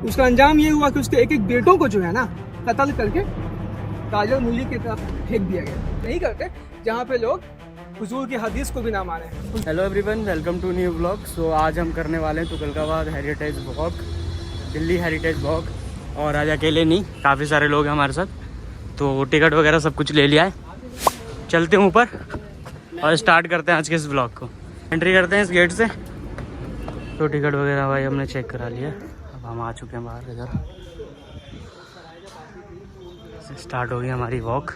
उसका अंजाम ये हुआ कि उसके एक एक बेटों को जो है ना कत्ल करके ताजर मूली की तरफ फेंक दिया गया। नहीं करते जहाँ पे लोग हुजूर की हदीस को भी ना माने। Hello everyone, welcome to new blog. So आज हम करने वाले हैं Tughlakabad heritage walk, Delhi heritage walk. और आज अकेले नहीं, काफ़ी सारे लोग हैं हमारे साथ, तो टिकट वगैरह सब कुछ ले लिया है। चलते हैं ऊपर और स्टार्ट करते हैं आज के इस ब्लॉग को। एंट्री करते हैं इस गेट से। तो टिकट वगैरह भाई हमने चेक करा लिया। अब हम आ चुके हैं बाहर। इधर स्टार्ट हो गई हमारी वॉक।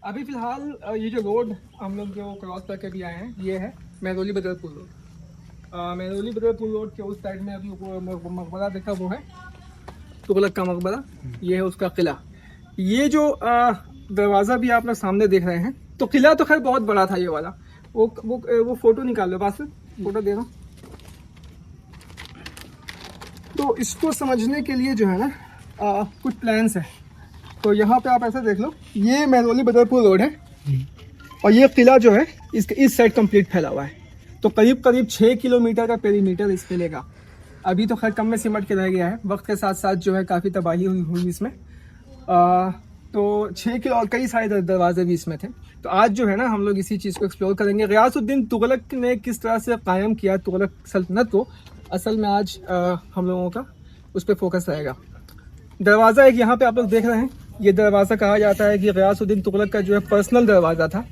अभी फिलहाल ये जो रोड हम लोग जो क्रॉस करके भी आए हैं ये है मेहरौली बदरपुर रोड। मेहरौली बदरपुर रोड के उस साइड में अभी मकबरा देखा वो है तुगलक का मकबरा, ये है उसका किला। ये जो दरवाज़ा भी आप लोग सामने देख रहे हैं, तो किला तो खैर बहुत बड़ा था ये वाला। वो फोटो निकाल लो, पास से फोटो दे रहा हूँ। तो इसको समझने के लिए जो है ना कुछ प्लान्स है। तो यहाँ पे आप ऐसा देख लो, ये मेहरौली बदरपुर रोड है और ये किला जो है इसके इस साइड कंप्लीट फैला हुआ है। तो करीब 6 किलोमीटर का पेरीमीटर इस किले का। अभी तो खैर कम में सिमट के रह गया है, वक्त के साथ साथ जो है काफ़ी तबाही हुई इसमें। तो 6 किलो और कई सारे दरवाजे भी इसमें थे। तो आज जो है ना हम लोग इसी चीज़ को एक्सप्लोर करेंगे। गियासुद्दीन तुगलक ने किस तरह से कायम किया तुगलक सल्तनत को, असल में आज हम लोगों का उस पर फोकस रहेगा। दरवाज़ा एक यहाँ पे आप लोग देख रहे हैं, ये दरवाज़ा कहा जाता है कि गियासुद्दीन तुगलक का जो है पर्सनल दरवाज़ा था,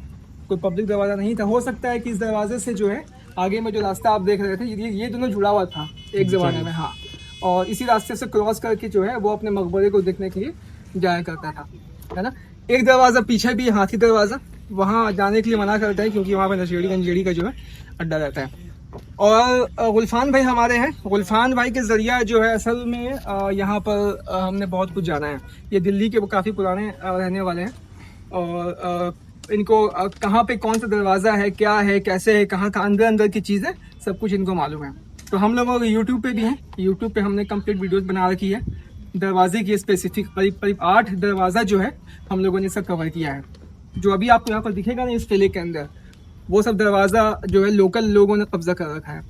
कोई पब्लिक दरवाज़ा नहीं था। हो सकता है कि इस दरवाजे से जो है आगे में जो रास्ता आप देख रहे थे ये दोनों जुड़ा हुआ था एक ज़माने में। हाँ, और इसी रास्ते से क्रॉस करके जो है वो अपने मकबरे को देखने के लिए जाया करता था, है ना। एक दरवाज़ा पीछे भी हाथी दरवाज़ा, वहाँ जाने के लिए मना करता है क्योंकि वहाँ पर नशेड़ी गंजेड़ी का जो है अड्डा रहता है। और गुलफान भाई हमारे हैं, गुलफान भाई के ज़रिया जो है असल में यहाँ पर हमने बहुत कुछ जाना है। ये दिल्ली के वो काफ़ी पुराने रहने वाले हैं और इनको कहाँ पे कौन सा दरवाज़ा है, क्या है, कैसे है, कहाँ का अंदर की चीज़ें सब कुछ इनको मालूम है। तो हम लोगों को यूट्यूब पे भी हैं, यूट्यूब पे हमने कंप्लीट वीडियोस बना रखी है दरवाजे की स्पेसिफिक। करीब 8 दरवाज़ा जो है हम लोगों ने सब कवर किया है। जो अभी आपको यहाँ पर दिखेगा ना इस किले के अंदर, वो सब दरवाज़ा जो है लोकल लोगों ने कब्जा कर रखा है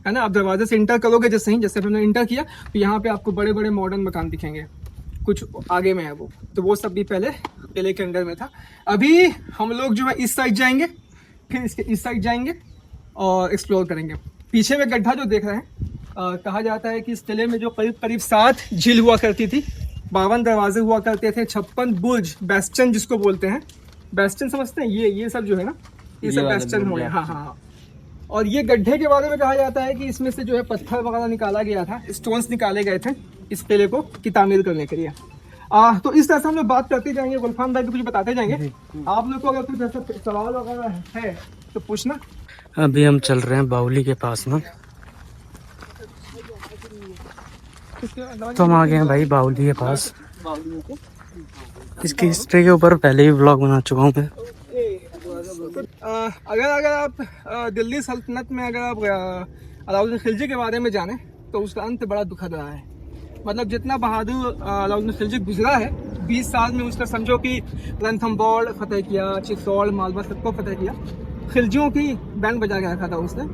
ना। आप दरवाजे से इंटर करोगे जैसे हमने इंटर किया तो यहाँ पे आपको बड़े बड़े मॉडर्न मकान दिखेंगे, कुछ आगे में है वो, तो वो सब भी पहले किले के अंदर में था। अभी हम लोग जो है इस साइड जाएंगे, फिर इसके इस साइड जाएंगे और एक्सप्लोर करेंगे। पीछे में गड्ढा जो देख रहे हैं, कहा जाता है कि इस किले में जो करीब 7 झील हुआ करती थी, 52 दरवाजे हुआ करते थे, 56 बुर्ज, बेस्टन जिसको बोलते हैं, बेस्टन समझते हैं, ये सब जो है ना ये सब बेस्टन हो गया। हाँ। और ये गड्ढे के बारे में कहा जाता है कि इसमें से जो है पत्थर वगैरह निकाला गया था, स्टोन्स निकाले गए थे इस किले को की तामीर करने के लिए। तो इस तरह से हम लोग बात करते जाएंगे, गुलफान भाई भी कुछ बताते जाएंगे। आप लोग को अगर कुछ ऐसा सवाल वगैरह है तो पूछना। अभी हम चल रहे हैं बाउली के पास में, तो हम आ गए हैं भाई बाउली के पास। इसकी हिस्ट्री के ऊपर पहले ही ब्लॉग बना चुका हूँ मैं। अगर आप दिल्ली सल्तनत में अगर आप अलाउद्दीन खिलजी के बारे में जाने तो उसका अंत बड़ा दुखद रहा है। मतलब जितना बहादुर अलाउद्दीन खिलजी गुजरा है 20 साल में, उसका समझो कि रणथंबोर फतेह किया, चित्तौड़, मालवा सबको फतेह किया, खिलजियों की बैंड बजा के रखा था उसने।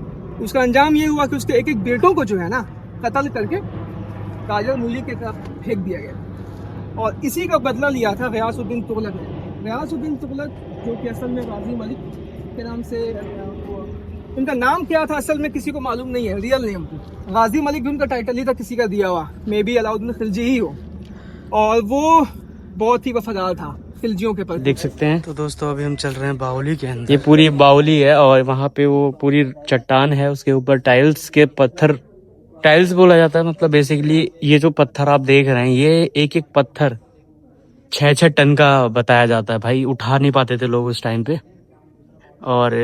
उसका अंजाम ये हुआ कि उसके एक एक बेटों को जो है ना कत्ल करके ताजर मूली की तरफ फेंक दिया गया। और इसी का बदला लिया था गियासुद्दीन तुगलक ने। गियासुद्दीन तुगलक जो कि असल में गाजी मलिक के नाम से, उनका नाम क्या था असल में किसी को मालूम नहीं है, रियल नेम। गाजी मलिक भी उनका टाइटल ही था किसी का दिया हुआ, मे बी अलाउद्दीन खिलजी ही हो। और वो बहुत ही वफादार था खिलजियों के प्रति, देख सकते हैं। तो दोस्तों अभी हम चल रहे हैं बाउली के अंदर। ये पूरी बाउली है और वहाँ पे वो पूरी चट्टान है, उसके ऊपर टाइल्स के पत्थर, टाइल्स बोला जाता है। मतलब बेसिकली ये जो पत्थर आप देख रहे हैं, ये एक एक पत्थर 6-6 टन का बताया जाता है भाई। उठा नहीं पाते थे लोग उस टाइम पे। और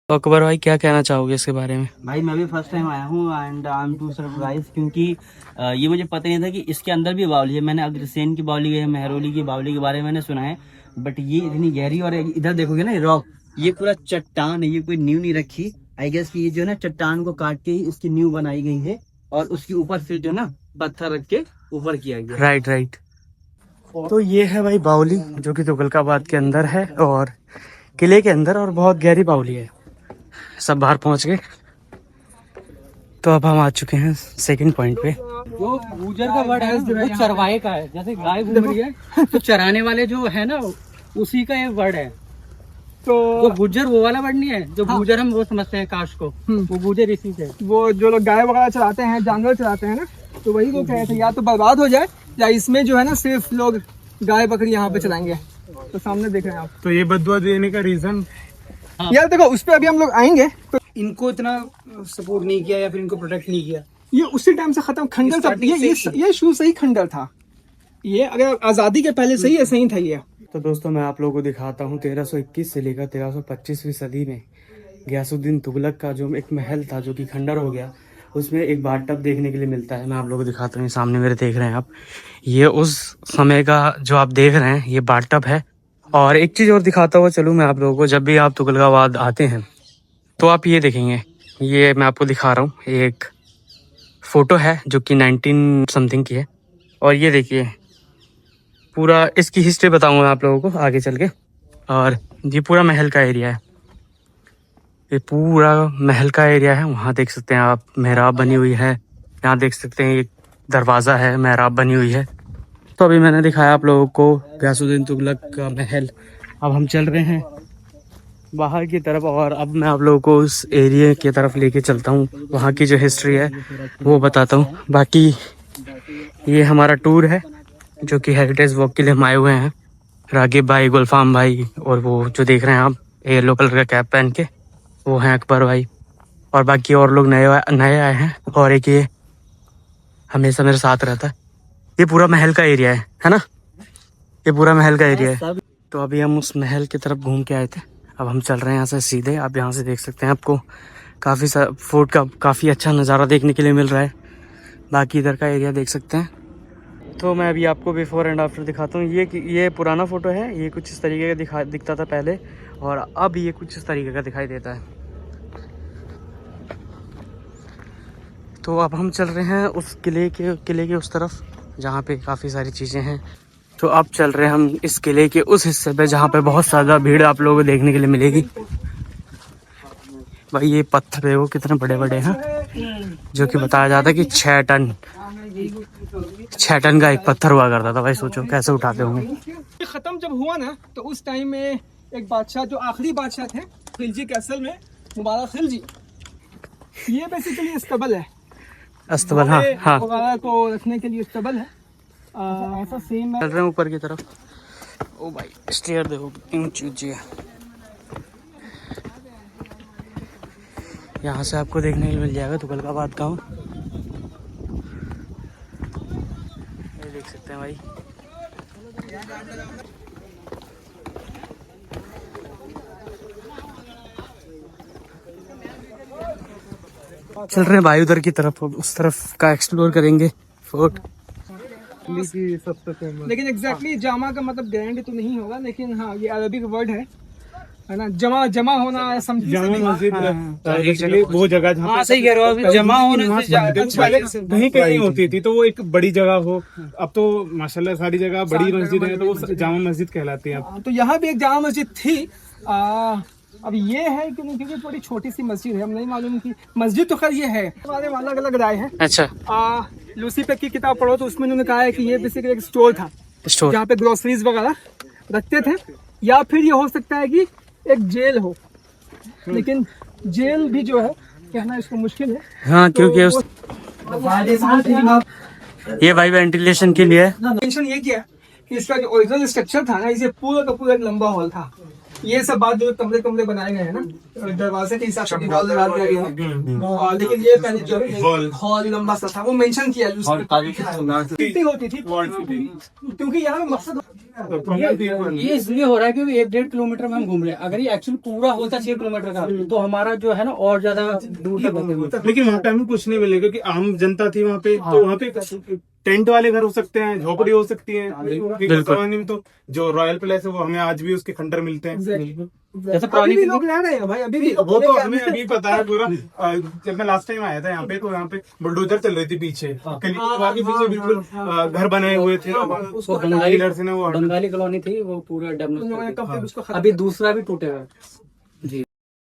तो अकबर भाई क्या कहना चाहोगे इसके बारे में? भाई मैं भी फर्स्ट टाइम आया हूँ and I am too surprise, क्योंकि ये मुझे पता नहीं था कि इसके अंदर भी बावली है। मैंने अग्रसेन की बावली है, मेहरौली की बावली के बारे में मैंने सुना है, बट ये इतनी गहरी। और इधर देखोगे ना रॉक, ये पूरा चट्टान है, ये कोई नींव नहीं रखी। आई गेस कि ये जो है ना चट्टान को काट के ही इसकी नींव बनाई गई है और उसके ऊपर फिर जो है ना पत्थर रख के ऊपर किया गया। राइट। तो ये है भाई बाउली जो कि तुगलकाबाद के अंदर है और किले के अंदर, और बहुत गहरी बाउली है। सब बाहर पहुंच गए। तो अब हम आ चुके हैं सेकंड पॉइंट पे। जो गुजर का वर्ड है वो चरवाहे का है, जैसे गाय घूम रही है तो चराने वाले जो है ना उसी का ये वर्ड है। तो जो गुजर वो वाला वर्ड नहीं है, जो गुजर हम वो समझते हैं काश को, वो गुजर इसी से। वो जो लोग गाय वगैरह चलाते हैं, जानवर चलाते हैं ना, तो वही लोग कहे थे या तो बर्बाद हो जाए या इसमें जो है ना सिर्फ लोग गाय बकरी यहाँ पे चलाएंगे। तो सामने देख रहे हैं आप। तो ये बदुआ देने का रीजन यार देखो उस पर अभी हम लोग आएंगे। तो इनको इतना सपोर्ट नहीं किया या फिर इनको प्रोटेक्ट नहीं किया। ये उसी टाइम से खत्म, खंडर था ये शुरू से ही खंडर था। ये अगर आजादी के पहले से ही ऐसा ही था ये। तो दोस्तों मैं आप लोगों को दिखाता हूँ 1321 से लेकर 1325वीं सदी में गयासुद्दीन तुगलक का जो एक महल था जो कि खंडर हो गया, उसमें एक बाथटब देखने के लिए मिलता है। मैं आप लोगों को दिखाता हूँ, सामने मेरे देख रहे हैं आप, ये उस समय का जो आप देख रहे हैं ये बाथटब है। और एक चीज़ और दिखाता हुआ चलूँ मैं आप लोगों को, जब भी आप तुगलकाबाद आते हैं तो आप ये देखेंगे, ये मैं आपको दिखा रहा हूँ, एक फ़ोटो है जो कि 19 समथिंग की है। और ये देखिए पूरा इसकी हिस्ट्री बताऊंगा मैं आप लोगों को आगे चल के। और ये पूरा महल का एरिया है, ये पूरा महल का एरिया है। वहाँ देख सकते हैं आप मेहराब बनी हुई है, यहाँ देख सकते हैं एक दरवाज़ा है, मेहराब बनी हुई है। तो अभी मैंने दिखाया आप लोगों को गयासुद्दीन तुगलक का महल। अब हम चल रहे हैं बाहर की तरफ और अब मैं आप लोगों को उस एरिया की तरफ लेके चलता हूँ, वहाँ की जो हिस्ट्री है वो बताता हूँ। बाकी ये हमारा टूर है जो कि हेरिटेज वॉक के लिए हम आए हुए हैं। रागिब भाई, गुलफाम भाई और वो जो देख रहे हैं आप येलो कलर का कैप पहन के, वो हैं अकबर भाई। और बाकी और लोग नए आए हैं। और एक ये हमेशा मेरे साथ रहता है। ये पूरा महल का एरिया है ना, ये पूरा महल का एरिया है। तो अभी हम उस महल की तरफ घूम के आए थे, अब हम चल रहे हैं यहाँ से सीधे। आप यहाँ से देख सकते हैं, आपको काफ़ी फोर्ट का काफ़ी अच्छा नज़ारा देखने के लिए मिल रहा है। बाकी इधर का एरिया देख सकते हैं। तो मैं अभी आपको बिफोर एंड आफ्टर दिखाता हूँ। ये पुराना फ़ोटो है, ये कुछ इस तरीके का दिखता था पहले, और अब ये कुछ इस तरीके का दिखाई देता है। तो अब हम चल रहे हैं उस किले के उस तरफ जहाँ पे काफ़ी सारी चीज़ें हैं। तो अब चल रहे हैं हम इस किले के उस हिस्से पे जहाँ पे बहुत ज़्यादा भीड़ आप लोगों को देखने के लिए मिलेगी। भाई ये पत्थर है वो कितने बड़े बड़े हैं, जो कि बताया जाता है कि 6 टन का एक पत्थर हुआ करता था। भाई सोचो कैसे उठाते होंगे। ये खत्म जब हुआ ना तो उस टाइम में एक बादशाह जो आखिरी बादशाह थे खिलजी कैसल में, मुबारक खिलजी, ये बेसिकली अस्तबल है। अस्तबल, हाँ हाँ, वगैरह को रखने के लिए अस्तबल है। ऐसा सेम है। चल रहे हैं ऊपर की तरफ। ओ भाई स्टेयर देखो कितनी ऊंची ऊंची है। यहाँ से आपको देखने के लिए मिल जाएगा तुगलकाबाद गाँव। ये देख सकते हैं भाई। चल रहे हैं भाई उधर की तरफ, उस तरफ का एक्सप्लोर करेंगे फोर्ट। लेकिन एग्जैक्टली जामा का मतलब ग्रैंड तो नहीं होगा, लेकिन हाँ ये अरबिक वर्ड है ना, जमा होना है समथिंग। जामा मस्जिद वो जगह जहाँ सही कह रहे हो, जमा होने कहीं कहीं होती थी तो वो एक बड़ी जगह हो। अब तो माशाल्लाह सारी जगह बड़ी मस्जिद है तो वो जामा मस्जिद कहलाती है। तो यहाँ भी एक जामा मस्जिद थी। अब ये है कि नहीं, क्योंकि थोड़ी छोटी सी मस्जिद है, हम नहीं मालूम की मस्जिद तो खैर ये है। हमारे अलग अलग राय है। अच्छा, लूसी पेक की किताब पढ़ो तो उसमें उन्होंने कहा है कि ये बेसिकली एक स्टोर था जहाँ पे ग्रोसरीज वगैरह रखते थे, या फिर ये हो सकता है कि एक जेल हो, लेकिन जेल भी जो है कहना इसको मुश्किल है। हाँ क्योंकि ये भाई वेंटिलेशन के लिए मेंशन ये किया कि इसका जो ओरिजिनल स्ट्रक्चर था ना, इसे पूरा का पूरा एक लंबा हॉल था। ये सब बात जो कमरे बनाए गए हैं ना, दरवाजे के हिसाब से दीवार लगा दिया गया है, लेकिन ये पहले जो हॉल लंबा सा था वो मेंशन किया कितनी होती थी, क्योंकि यहाँ में मकसद ये इसलिए हो रहा है क्योंकि 1-1.5 किलोमीटर में हम घूम रहे हैं। अगर ये एक्चुअली पूरा होता 6 किलोमीटर का तो हमारा जो है ना और ज्यादा दूर तक। लेकिन वहाँ पे हमें कुछ नहीं मिलेगा क्योंकि आम जनता थी वहाँ पे। तो वहाँ पे टेंट वाले घर हो सकते हैं, झोपड़ी हो सकती है। तो जो रॉयल पैलेस है वो हमें आज भी उसके खंडर मिलते हैं। जैसे अभी भी लोग रह रहे हैं भाई, अभी भी। वो तो हमें अभी पता है पूरा। जब मैं लास्ट टाइम आया था यहाँ पे तो यहाँ पे बुलडोजर चल रही थी पीछे, के पीछे बिल्कुल घर बनाए हुए थे। बंगाली कॉलोनी थी वो पूरा डेवलप, अभी दूसरा भी टूटेगा।